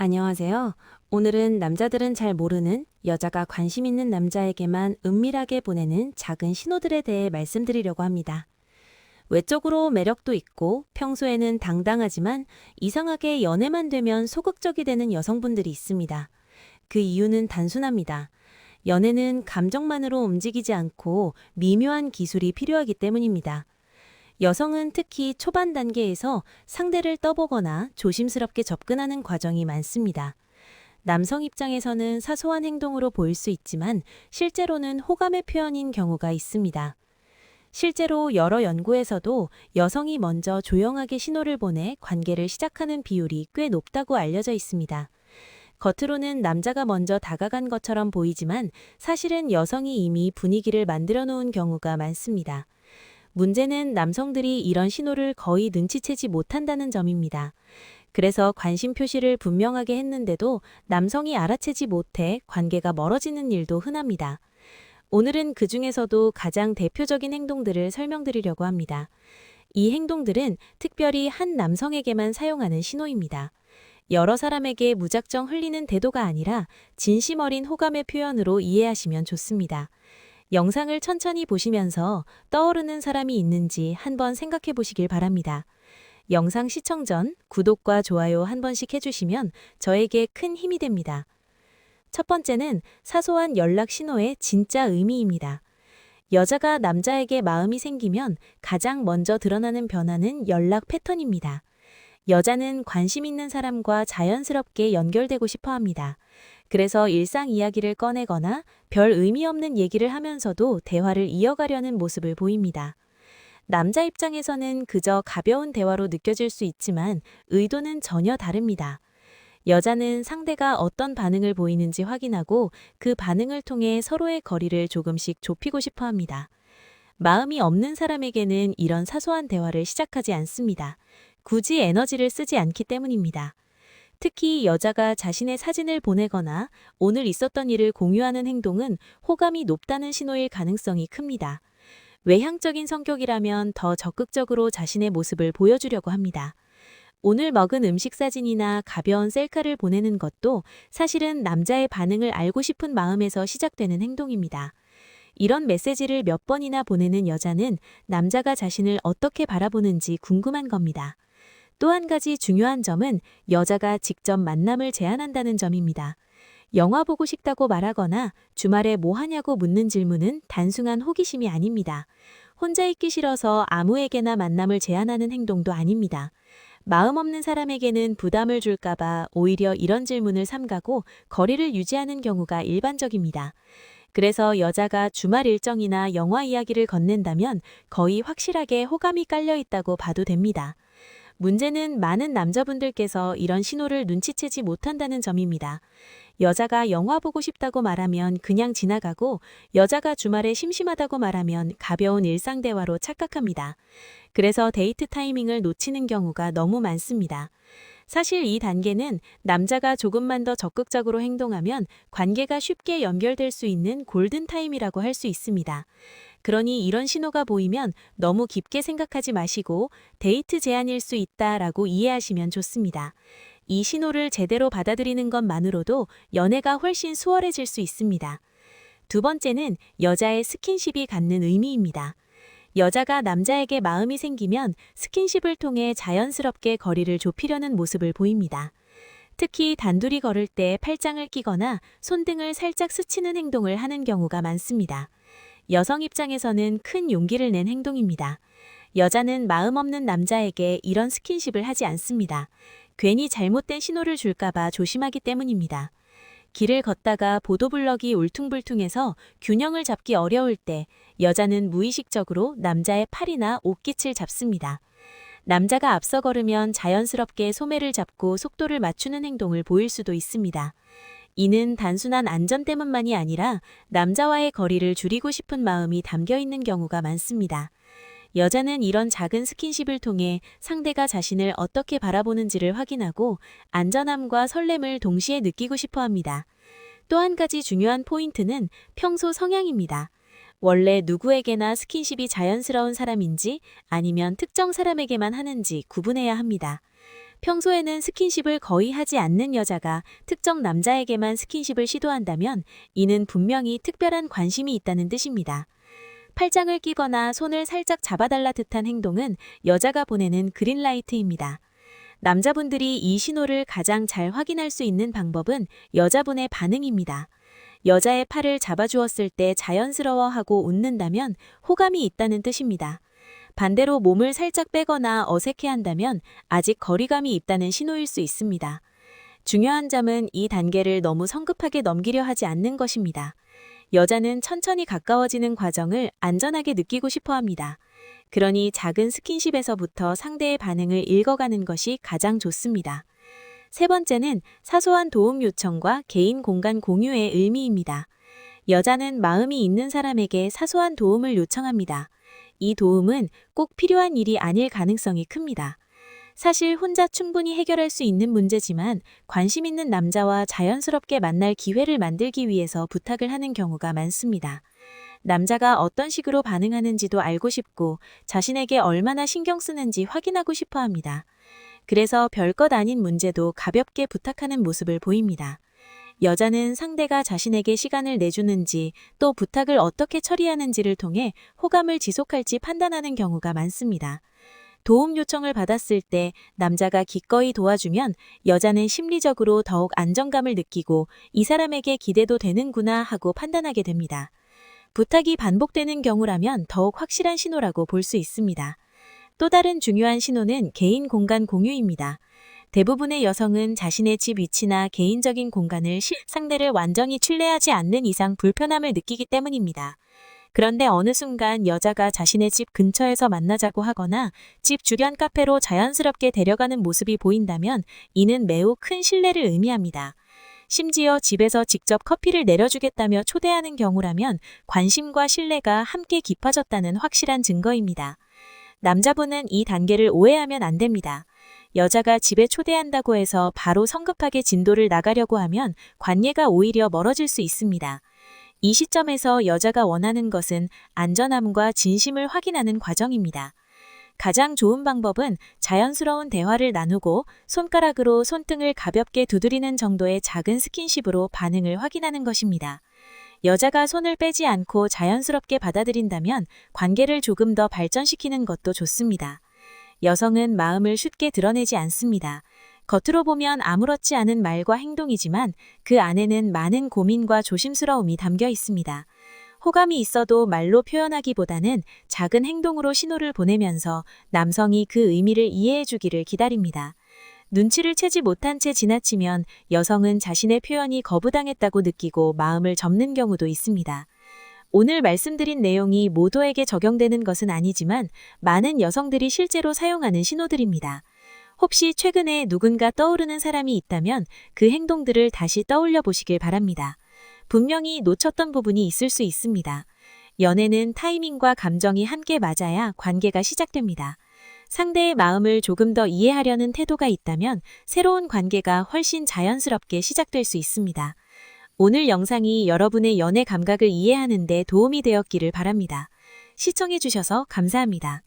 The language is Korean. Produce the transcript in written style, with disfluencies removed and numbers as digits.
안녕하세요. 오늘은 남자들은 잘 모르는 여자가 관심 있는 남자에게만 은밀하게 보내는 작은 신호들에 대해 말씀드리려고 합니다. 외적으로 매력도 있고 평소에는 당당하지만 이상하게 연애만 되면 소극적이 되는 여성분들이 있습니다. 그 이유는 단순합니다. 연애는 감정만으로 움직이지 않고 미묘한 기술이 필요하기 때문입니다. 여성은 특히 초반 단계에서 상대를 떠보거나 조심스럽게 접근하는 과정이 많습니다. 남성 입장에서는 사소한 행동으로 보일 수 있지만 실제로는 호감의 표현인 경우가 있습니다. 실제로 여러 연구에서도 여성이 먼저 조용하게 신호를 보내 관계를 시작하는 비율이 꽤 높다고 알려져 있습니다. 겉으로는 남자가 먼저 다가간 것처럼 보이지만 사실은 여성이 이미 분위기를 만들어 놓은 경우가 많습니다. 문제는 남성들이 이런 신호를 거의 눈치채지 못한다는 점입니다. 그래서 관심 표시를 분명하게 했는데도 남성이 알아채지 못해 관계가 멀어지는 일도 흔합니다. 오늘은 그 중에서도 가장 대표적인 행동들을 설명드리려고 합니다. 이 행동들은 특별히 한 남성에게만 사용하는 신호입니다. 여러 사람에게 무작정 흘리는 태도가 아니라 진심 어린 호감의 표현으로 이해하시면 좋습니다. 영상을 천천히 보시면서 떠오르는 사람이 있는지 한번 생각해 보시길 바랍니다. 영상 시청 전 구독과 좋아요 한 번씩 해주시면 저에게 큰 힘이 됩니다. 첫 번째는 사소한 연락 신호의 진짜 의미입니다. 여자가 남자에게 마음이 생기면 가장 먼저 드러나는 변화는 연락 패턴입니다. 여자는 관심 있는 사람과 자연스럽게 연결되고 싶어 합니다. 그래서 일상 이야기를 꺼내거나 별 의미 없는 얘기를 하면서도 대화를 이어가려는 모습을 보입니다. 남자 입장에서는 그저 가벼운 대화로 느껴질 수 있지만 의도는 전혀 다릅니다. 여자는 상대가 어떤 반응을 보이는지 확인하고 그 반응을 통해 서로의 거리를 조금씩 좁히고 싶어 합니다. 마음이 없는 사람에게는 이런 사소한 대화를 시작하지 않습니다. 굳이 에너지를 쓰지 않기 때문입니다. 특히 여자가 자신의 사진을 보내거나 오늘 있었던 일을 공유하는 행동은 호감이 높다는 신호일 가능성이 큽니다. 외향적인 성격이라면 더 적극적으로 자신의 모습을 보여주려고 합니다. 오늘 먹은 음식 사진이나 가벼운 셀카를 보내는 것도 사실은 남자의 반응을 알고 싶은 마음에서 시작되는 행동입니다. 이런 메시지를 몇 번이나 보내는 여자는 남자가 자신을 어떻게 바라보는지 궁금한 겁니다. 또 한 가지 중요한 점은 여자가 직접 만남을 제안한다는 점입니다. 영화 보고 싶다고 말하거나 주말에 뭐 하냐고 묻는 질문은 단순한 호기심이 아닙니다. 혼자 있기 싫어서 아무에게나 만남을 제안하는 행동도 아닙니다. 마음 없는 사람에게는 부담을 줄까봐 오히려 이런 질문을 삼가고 거리를 유지하는 경우가 일반적입니다. 그래서 여자가 주말 일정이나 영화 이야기를 건넨다면 거의 확실하게 호감이 깔려 있다고 봐도 됩니다. 문제는 많은 남자분들께서 이런 신호를 눈치채지 못한다는 점입니다. 여자가 영화 보고 싶다고 말하면 그냥 지나가고 여자가 주말에 심심하다고 말하면 가벼운 일상 대화로 착각합니다. 그래서 데이트 타이밍을 놓치는 경우가 너무 많습니다. 사실 이 단계는 남자가 조금만 더 적극적으로 행동하면 관계가 쉽게 연결될 수 있는 골든타임이라고 할 수 있습니다. 그러니 이런 신호가 보이면 너무 깊게 생각하지 마시고 데이트 제안일 수 있다라고 이해하시면 좋습니다. 이 신호를 제대로 받아들이는 것만으로도 연애가 훨씬 수월해질 수 있습니다. 두 번째는 여자의 스킨십이 갖는 의미입니다. 여자가 남자에게 마음이 생기면 스킨십을 통해 자연스럽게 거리를 좁히려는 모습을 보입니다. 특히 단둘이 걸을 때 팔짱을 끼거나 손등을 살짝 스치는 행동을 하는 경우가 많습니다. 여성 입장에서는 큰 용기를 낸 행동입니다. 여자는 마음 없는 남자에게 이런 스킨십을 하지 않습니다. 괜히 잘못된 신호를 줄까봐 조심하기 때문입니다. 길을 걷다가 보도블럭이 울퉁불퉁해서 균형을 잡기 어려울 때 여자는 무의식적으로 남자의 팔이나 옷깃을 잡습니다. 남자가 앞서 걸으면 자연스럽게 소매를 잡고 속도를 맞추는 행동을 보일 수도 있습니다. 이는 단순한 안전 때문만이 아니라 남자와의 거리를 줄이고 싶은 마음이 담겨 있는 경우가 많습니다. 여자는 이런 작은 스킨십을 통해 상대가 자신을 어떻게 바라보는지를 확인하고 안전함과 설렘을 동시에 느끼고 싶어 합니다. 또 한 가지 중요한 포인트는 평소 성향입니다. 원래 누구에게나 스킨십이 자연스러운 사람인지 아니면 특정 사람에게만 하는지 구분해야 합니다. 평소에는 스킨십을 거의 하지 않는 여자가 특정 남자에게만 스킨십을 시도한다면 이는 분명히 특별한 관심이 있다는 뜻입니다. 팔짱을 끼거나 손을 살짝 잡아달라 듯한 행동은 여자가 보내는 그린라이트입니다. 남자분들이 이 신호를 가장 잘 확인할 수 있는 방법은 여자분의 반응입니다. 여자의 팔을 잡아주었을 때 자연스러워하고 웃는다면 호감이 있다는 뜻입니다. 반대로 몸을 살짝 빼거나 어색해한다면 아직 거리감이 있다는 신호일 수 있습니다. 중요한 점은 이 단계를 너무 성급하게 넘기려 하지 않는 것입니다. 여자는 천천히 가까워지는 과정을 안전하게 느끼고 싶어 합니다. 그러니 작은 스킨십에서부터 상대의 반응을 읽어가는 것이 가장 좋습니다. 세 번째는 사소한 도움 요청과 개인 공간 공유의 의미입니다. 여자는 마음이 있는 사람에게 사소한 도움을 요청합니다. 이 도움은 꼭 필요한 일이 아닐 가능성이 큽니다. 사실 혼자 충분히 해결할 수 있는 문제지만 관심 있는 남자와 자연스럽게 만날 기회를 만들기 위해서 부탁을 하는 경우가 많습니다. 남자가 어떤 식으로 반응하는지도 알고 싶고 자신에게 얼마나 신경 쓰는지 확인하고 싶어 합니다. 그래서 별것 아닌 문제도 가볍게 부탁하는 모습을 보입니다. 여자는 상대가 자신에게 시간을 내주는지 또 부탁을 어떻게 처리하는지를 통해 호감을 지속할지 판단하는 경우가 많습니다. 도움 요청을 받았을 때 남자가 기꺼이 도와주면 여자는 심리적으로 더욱 안정감을 느끼고 이 사람에게 기대도 되는구나 하고 판단하게 됩니다. 부탁이 반복되는 경우라면 더욱 확실한 신호라고 볼 수 있습니다. 또 다른 중요한 신호는 개인 공간 공유입니다. 대부분의 여성은 자신의 집 위치나 개인적인 공간을 상대를 완전히 신뢰하지 않는 이상 불편함을 느끼기 때문입니다. 그런데 어느 순간 여자가 자신의 집 근처에서 만나자고 하거나 집 주변 카페로 자연스럽게 데려가는 모습이 보인다면 이는 매우 큰 신뢰를 의미합니다. 심지어 집에서 직접 커피를 내려주겠다며 초대하는 경우라면 관심과 신뢰가 함께 깊어졌다는 확실한 증거입니다. 남자분은 이 단계를 오해하면 안 됩니다. 여자가 집에 초대한다고 해서 바로 성급하게 진도를 나가려고 하면 관계가 오히려 멀어질 수 있습니다. 이 시점에서 여자가 원하는 것은 안전함과 진심을 확인하는 과정입니다. 가장 좋은 방법은 자연스러운 대화를 나누고 손가락으로 손등을 가볍게 두드리는 정도의 작은 스킨십으로 반응을 확인하는 것입니다. 여자가 손을 빼지 않고 자연스럽게 받아들인다면 관계를 조금 더 발전시키는 것도 좋습니다. 여성은 마음을 쉽게 드러내지 않습니다. 겉으로 보면 아무렇지 않은 말과 행동이지만 그 안에는 많은 고민과 조심스러움이 담겨 있습니다. 호감이 있어도 말로 표현하기보다는 작은 행동으로 신호를 보내면서 남성이 그 의미를 이해해 주기를 기다립니다. 눈치를 채지 못한 채 지나치면 여성은 자신의 표현이 거부당했다고 느끼고 마음을 접는 경우도 있습니다. 오늘 말씀드린 내용이 모두에게 적용되는 것은 아니지만 많은 여성들이 실제로 사용하는 신호들입니다. 혹시 최근에 누군가 떠오르는 사람이 있다면 그 행동들을 다시 떠올려 보시길 바랍니다. 분명히 놓쳤던 부분이 있을 수 있습니다. 연애는 타이밍과 감정이 함께 맞아야 관계가 시작됩니다. 상대의 마음을 조금 더 이해하려는 태도가 있다면 새로운 관계가 훨씬 자연스럽게 시작될 수 있습니다. 오늘 영상이 여러분의 연애 감각을 이해하는 데 도움이 되었기를 바랍니다. 시청해 주셔서 감사합니다.